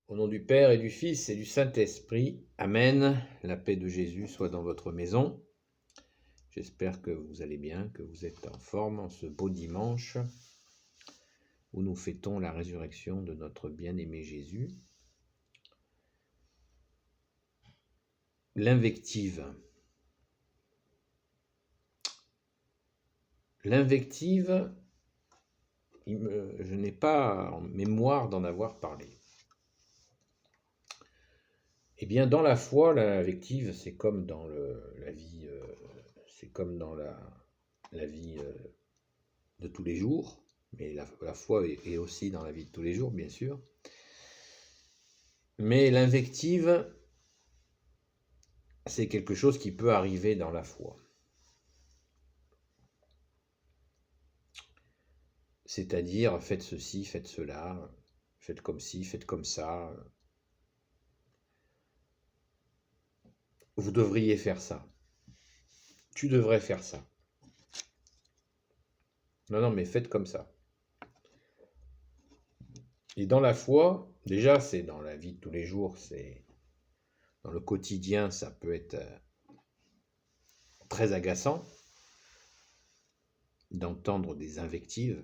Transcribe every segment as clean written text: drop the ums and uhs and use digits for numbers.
Au nom du Père et du Fils et du Saint-Esprit, Amen. La paix de Jésus soit dans votre maison. J'espère que vous allez bien, que vous êtes en forme en ce beau dimanche où nous fêtons la résurrection de notre bien-aimé Jésus. L'invective. L'invective, je n'ai pas en mémoire d'en avoir parlé. Eh bien, dans la foi, l'invective, c'est comme dans la vie, c'est comme dans la vie de tous les jours, mais la foi est aussi dans la vie de tous les jours, bien sûr. Mais l'invective, c'est quelque chose qui peut arriver dans la foi. C'est-à-dire, faites ceci, faites cela, faites comme ci, faites comme ça. Vous devriez faire ça. Tu devrais faire ça. Non, mais faites comme ça. Et dans la foi, déjà, c'est dans la vie de tous les jours, c'est dans le quotidien, ça peut être très agaçant d'entendre des invectives.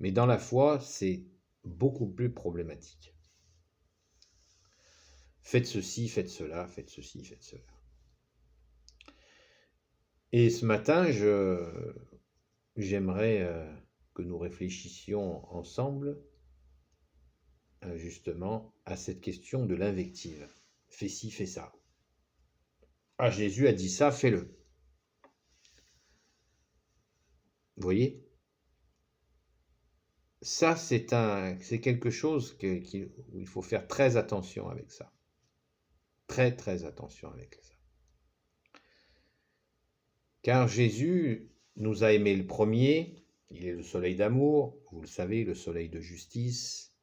Mais dans la foi, c'est beaucoup plus problématique. Faites ceci, faites cela, faites ceci, faites cela. Et ce matin, j'aimerais que nous réfléchissions ensemble justement à cette question de l'invective. Fais ci, fais ça. Ah, Jésus a dit ça, fais-le. Vous voyez? Ça, c'est quelque chose où il faut faire très attention avec ça. Très, très attention avec ça. Car Jésus nous a aimés le premier, il est le soleil d'amour, vous le savez, le soleil de justice.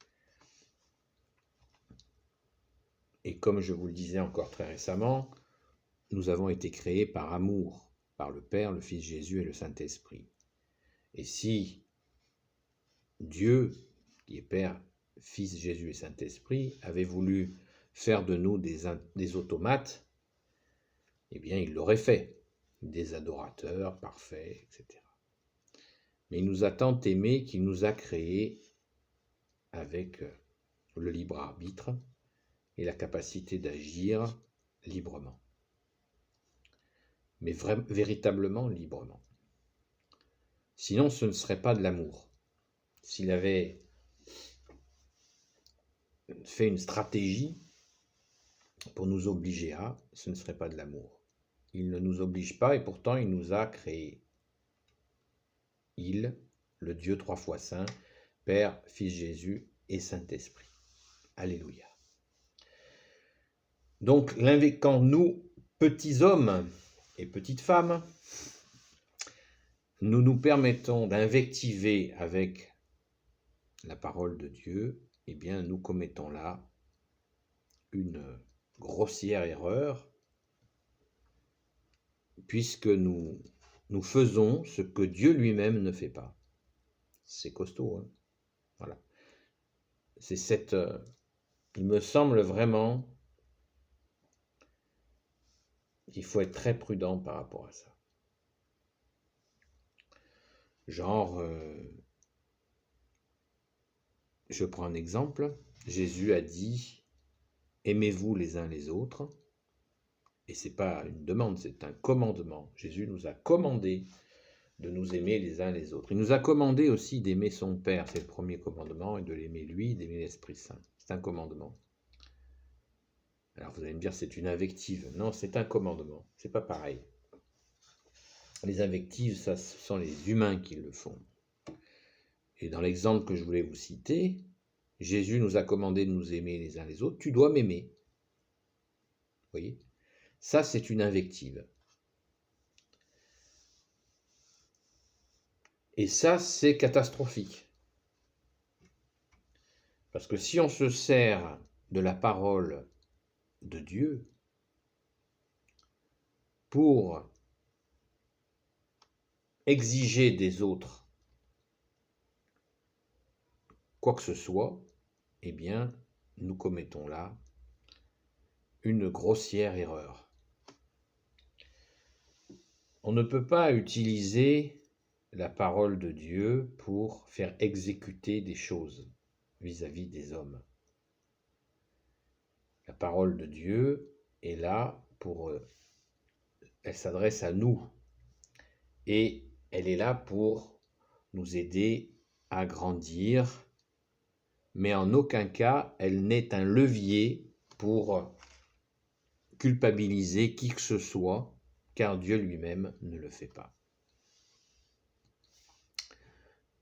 Et comme je vous le disais encore très récemment, nous avons été créés par amour, par le Père, le Fils Jésus et le Saint-Esprit. Et si Dieu, qui est Père, Fils Jésus et Saint-Esprit, avait voulu faire de nous des automates, eh bien il l'aurait fait, des adorateurs parfaits, etc. Mais il nous a tant aimés qu'il nous a créés avec le libre arbitre et la capacité d'agir librement. Mais véritablement librement. Sinon, ce ne serait pas de l'amour. S'il avait fait une stratégie pour nous obliger à, ce ne serait pas de l'amour. Il ne nous oblige pas et pourtant il nous a créés. Il, le Dieu trois fois saint, Père, Fils Jésus et Saint-Esprit. Alléluia. Donc, quand nous, petits hommes et petites femmes, nous nous permettons d'invectiver avec la parole de Dieu, eh bien, nous commettons là une grossière erreur, puisque nous faisons ce que Dieu lui-même ne fait pas. C'est costaud, hein? Voilà. C'est il me semble vraiment qu'il faut être très prudent par rapport à ça. Genre, je prends un exemple. Jésus a dit « Aimez-vous les uns les autres ». Et ce n'est pas une demande, c'est un commandement. Jésus nous a commandé de nous aimer les uns les autres. Il nous a commandé aussi d'aimer son Père, c'est le premier commandement, et de l'aimer lui, d'aimer l'Esprit Saint. C'est un commandement. Alors vous allez me dire, c'est une invective. Non, c'est un commandement. C'est pas pareil. Les invectives, ça, ce sont les humains qui le font. Et dans l'exemple que je voulais vous citer, Jésus nous a commandé de nous aimer les uns les autres. Tu dois m'aimer. Vous voyez? Ça, c'est une invective. Et ça, c'est catastrophique. Parce que si on se sert de la parole de Dieu pour exiger des autres quoi que ce soit, eh bien, nous commettons là une grossière erreur. On ne peut pas utiliser la parole de Dieu pour faire exécuter des choses vis-à-vis des hommes. La parole de Dieu est là pour... elle s'adresse à nous et elle est là pour nous aider à grandir, mais en aucun cas elle n'est un levier pour culpabiliser qui que ce soit, car Dieu lui-même ne le fait pas.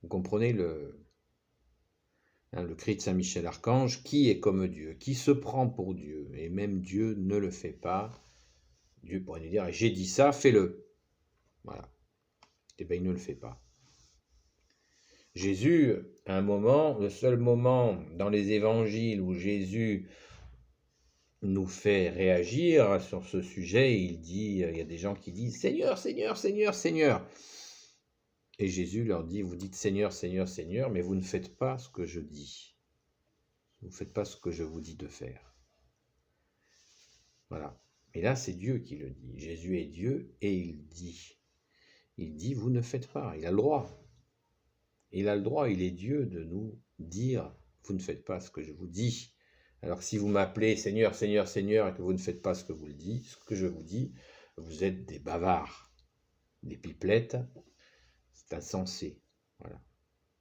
Vous comprenez le cri de Saint Michel Archange, qui est comme Dieu, qui se prend pour Dieu, et même Dieu ne le fait pas. Dieu pourrait nous dire, j'ai dit ça, fais-le. Voilà. Eh bien, il ne le fait pas. Jésus, à un moment, le seul moment dans les évangiles où Jésus nous fait réagir sur ce sujet, il y a des gens qui disent, Seigneur, Seigneur, Seigneur, Seigneur. Et Jésus leur dit, vous dites Seigneur, Seigneur, Seigneur, mais vous ne faites pas ce que je dis. Vous ne faites pas ce que je vous dis de faire. Voilà. Mais là, c'est Dieu qui le dit. Jésus est Dieu et il dit. Il dit, vous ne faites pas. Il a le droit. Il a le droit, il est Dieu, de nous dire, vous ne faites pas ce que je vous dis. Alors si vous m'appelez Seigneur, Seigneur, Seigneur, et que vous ne faites pas ce que je vous dis, vous êtes des bavards, des pipelettes. C'est insensé. Voilà.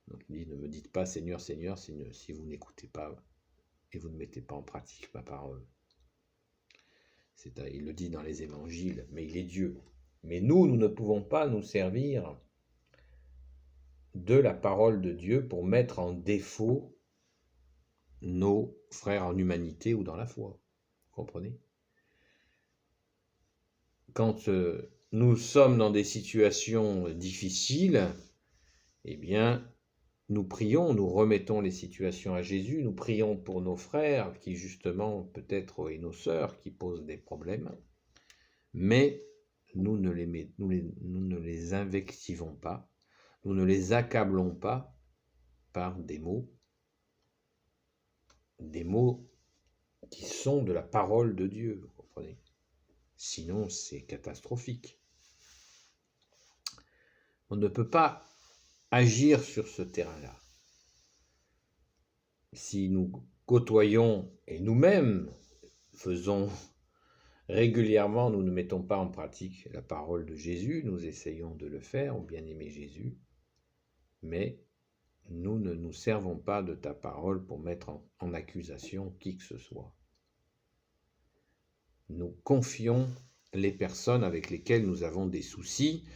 Donc il dit, ne me dites pas Seigneur, Seigneur, si vous n'écoutez pas et vous ne mettez pas en pratique ma parole. Il le dit dans les évangiles, mais il est Dieu. Mais nous ne pouvons pas nous servir de la parole de Dieu pour mettre en défaut nos frères en humanité ou dans la foi. Vous comprenez ? Quand nous sommes dans des situations difficiles, eh bien, nous prions, nous remettons les situations à Jésus, nous prions pour nos frères qui justement, peut-être, et nos sœurs qui posent des problèmes, mais nous ne les invectivons pas, nous ne les accablons pas par des mots qui sont de la parole de Dieu, vous comprenez ? Sinon, c'est catastrophique. On ne peut pas agir sur ce terrain-là. Si nous côtoyons et nous-mêmes faisons régulièrement, nous ne mettons pas en pratique la parole de Jésus, nous essayons de le faire, on bien-aimé Jésus, mais nous ne nous servons pas de ta parole pour mettre en accusation qui que ce soit. Nous confions les personnes avec lesquelles nous avons des soucis,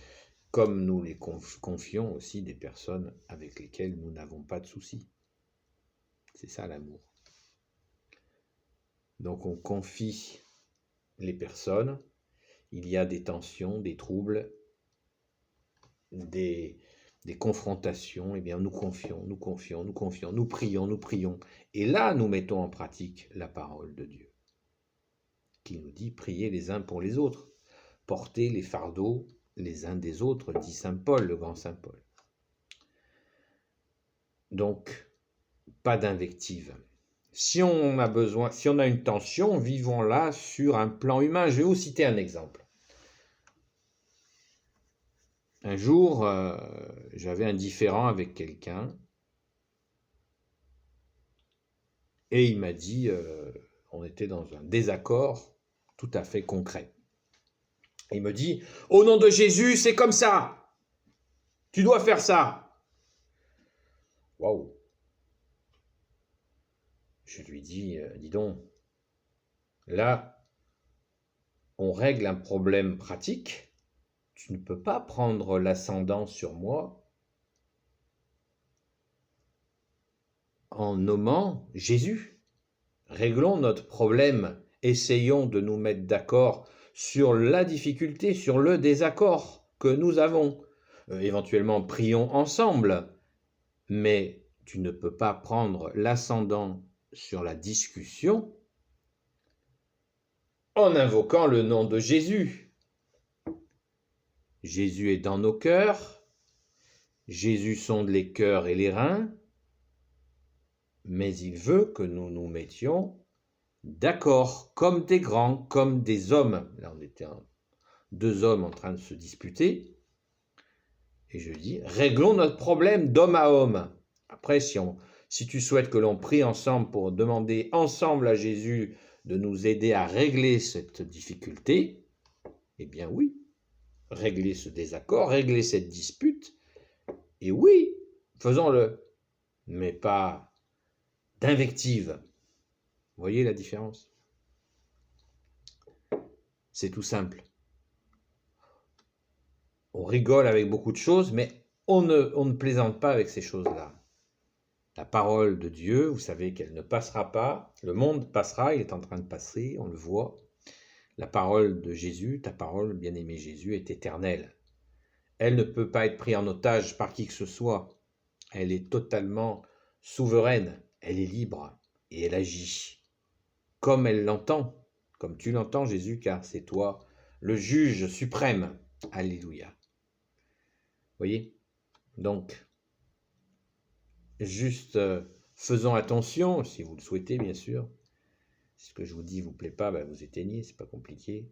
comme nous les confions aussi des personnes avec lesquelles nous n'avons pas de soucis. C'est ça l'amour. Donc on confie les personnes, il y a des tensions, des troubles, des confrontations, eh bien nous confions, nous prions. Et là, nous mettons en pratique la parole de Dieu, qui nous dit, priez les uns pour les autres, portez les fardeaux les uns des autres, dit saint Paul, le grand saint Paul. Donc, pas d'invective. Si on a une tension, vivons-la sur un plan humain. Je vais vous citer un exemple. Un jour, j'avais un différend avec quelqu'un et il m'a dit, on était dans un désaccord tout à fait concret. Il me dit, au nom de Jésus, c'est comme ça. Tu dois faire ça. Waouh. Je lui dis, dis donc, là, on règle un problème pratique. Tu ne peux pas prendre l'ascendant sur moi en nommant Jésus. Réglons notre problème. Essayons de nous mettre d'accord sur la difficulté, sur le désaccord que nous avons. Éventuellement, prions ensemble. Mais tu ne peux pas prendre l'ascendant sur la discussion en invoquant le nom de Jésus. Jésus est dans nos cœurs. Jésus sonde les cœurs et les reins. mais il veut que nous nous mettions d'accord, comme des grands, comme des hommes. Là, on était deux hommes en train de se disputer. Et je dis, réglons notre problème d'homme à homme. Après, si tu souhaites que l'on prie ensemble pour demander ensemble à Jésus de nous aider à régler cette difficulté, eh bien oui, régler ce désaccord, régler cette dispute, et oui, faisons-le, mais pas d'invective. Vous voyez la différence? C'est tout simple. On rigole avec beaucoup de choses, mais on ne plaisante pas avec ces choses-là. La parole de Dieu, vous savez qu'elle ne passera pas. Le monde passera, il est en train de passer, on le voit. La parole de Jésus, ta parole, bien-aimé Jésus, est éternelle. Elle ne peut pas être prise en otage par qui que ce soit. Elle est totalement souveraine, elle est libre et elle agit comme elle l'entend, comme tu l'entends Jésus, car c'est toi le juge suprême. Alléluia. Voyez? Donc, juste faisons attention, si vous le souhaitez bien sûr. Si ce que je vous dis ne vous plaît pas, ben vous éteignez, c'est pas compliqué.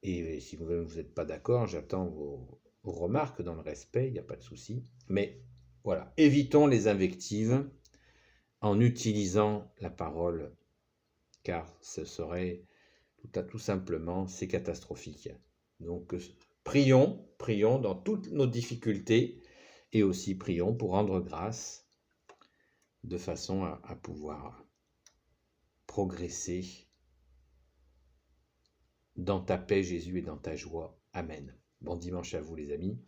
Et si vous n'êtes pas d'accord, j'attends vos remarques dans le respect, il n'y a pas de souci. Mais voilà, évitons les invectives en utilisant la parole, car ce serait tout simplement, c'est catastrophique. Donc prions dans toutes nos difficultés et aussi prions pour rendre grâce de façon à pouvoir progresser dans ta paix, Jésus, et dans ta joie. Amen. Bon dimanche à vous, les amis.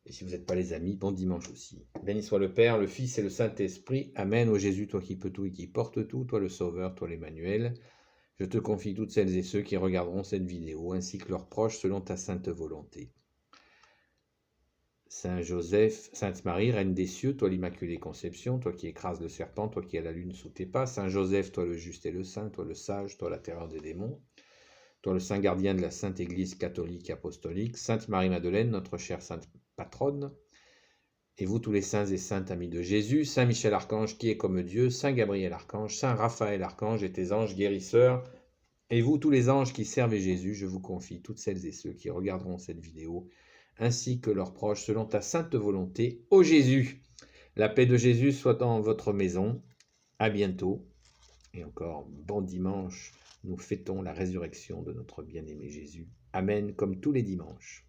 Et si vous n'êtes pas les amis, bon dimanche aussi. Béni soit le Père, le Fils et le Saint-Esprit. Amen. Ô Jésus, toi qui peux tout et qui portes tout, toi le Sauveur, toi l'Emmanuel. Je te confie toutes celles et ceux qui regarderont cette vidéo, ainsi que leurs proches, selon ta sainte volonté. Saint Joseph, Sainte Marie, Reine des cieux, toi l'Immaculée Conception, toi qui écrases le serpent, toi qui as la lune sous tes pas. Saint Joseph, toi le juste et le saint, toi le sage, toi la terreur des démons. Toi le saint gardien de la Sainte Église catholique et apostolique, Sainte Marie-Madeleine, notre chère sainte patronne, et vous tous les saints et saintes amis de Jésus, Saint Michel Archange qui est comme Dieu, Saint Gabriel Archange, Saint Raphaël Archange et tes anges guérisseurs, et vous tous les anges qui servent Jésus, je vous confie toutes celles et ceux qui regarderont cette vidéo, ainsi que leurs proches, selon ta sainte volonté, ô Jésus. La paix de Jésus soit dans votre maison. À bientôt. Et encore, bon dimanche. Nous fêtons la résurrection de notre bien-aimé Jésus. Amen, comme tous les dimanches.